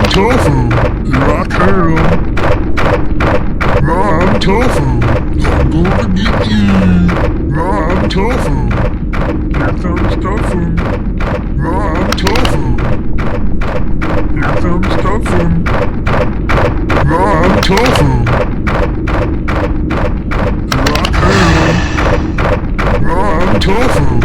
Tuffum, here I come. I'm Tuffum, I'm gonna get you. I'm Tuffum, here comes Tuffum. I'm Tuffum, here comes Tuffum. I'm Tuffum, here I come. I'm Tuffum.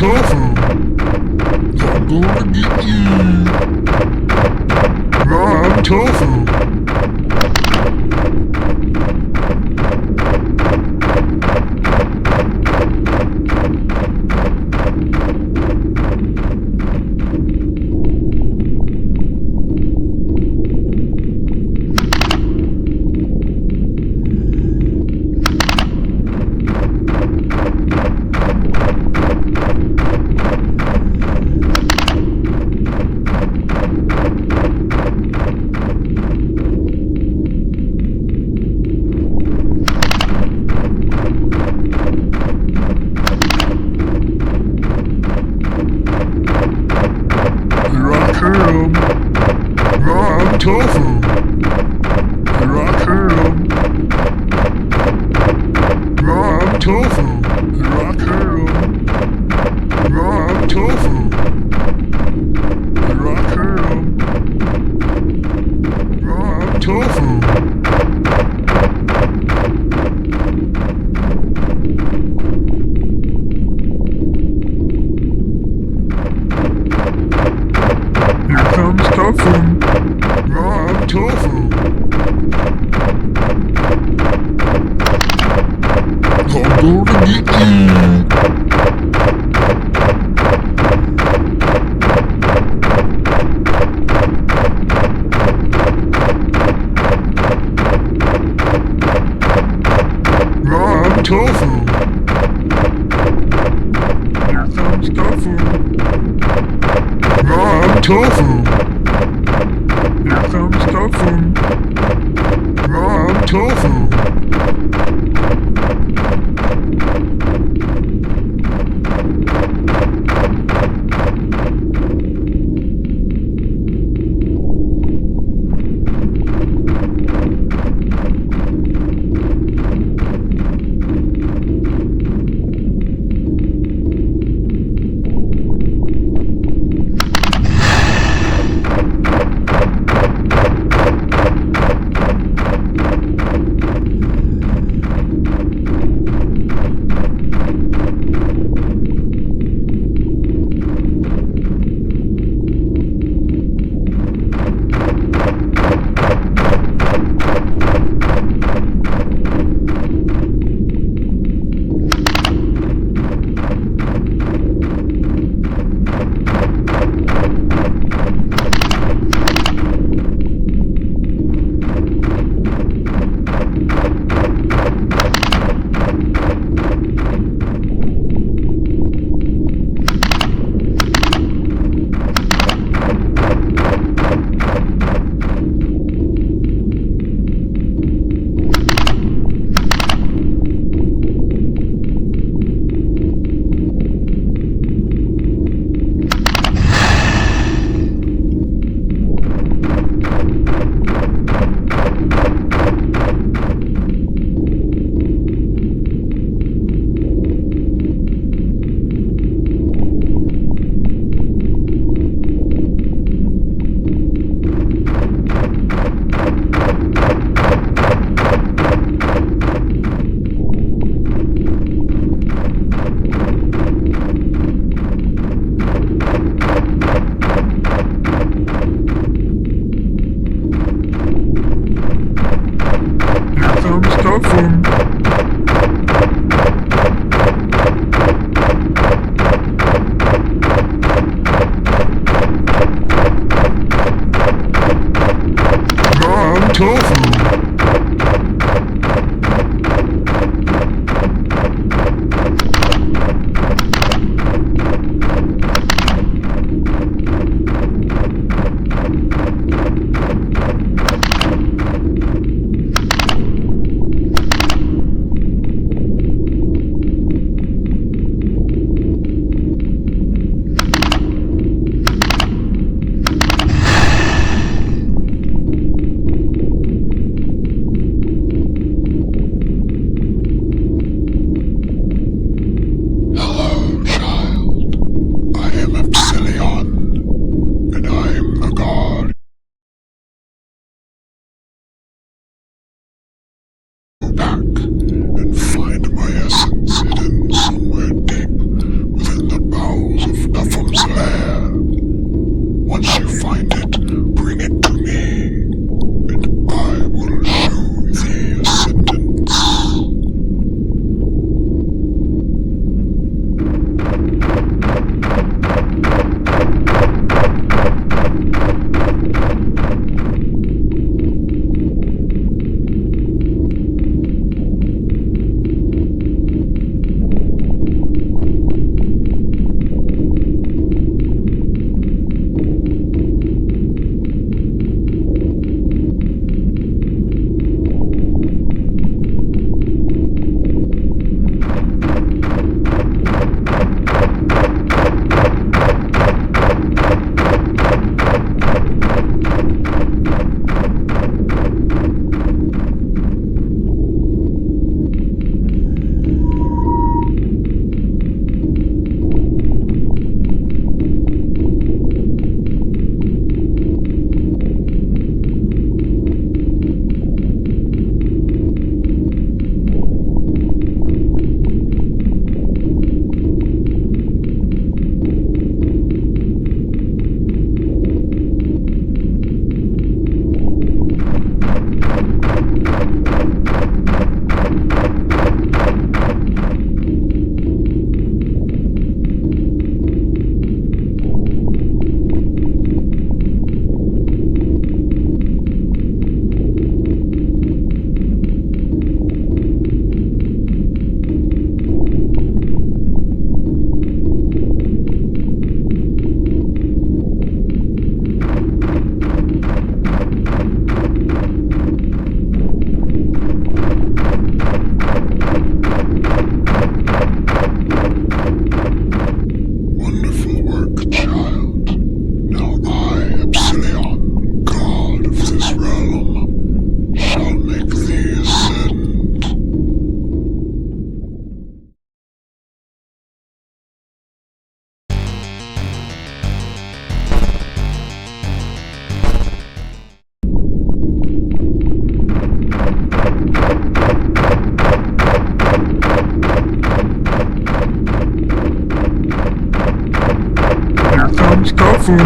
Tuffum, I'm gonna get you. I'm Tuffum. I'm Tuffum, here I come. I'm Tuffum, here I come. I'm Tuffum, here I come. I'm Tuffum. Here comes Tuffum. I'm Tuffum. I'm gonna get you. I'm Tuffum. Here comes Tuffum. I'm Tuffum. Here comes Tuffum. I'm Tuffum. Tuffum. Hello, child. I am Epsilon, and I am the god. Go back and find my essence hidden somewhere deep within the bowels of Tuffum's lair. Once you find it, bring it to me, and I will show thee ascendance. Wonderful work, child. Now I, Epsilon, god of this realm, shall make thee ascend. Here comes Tuffum.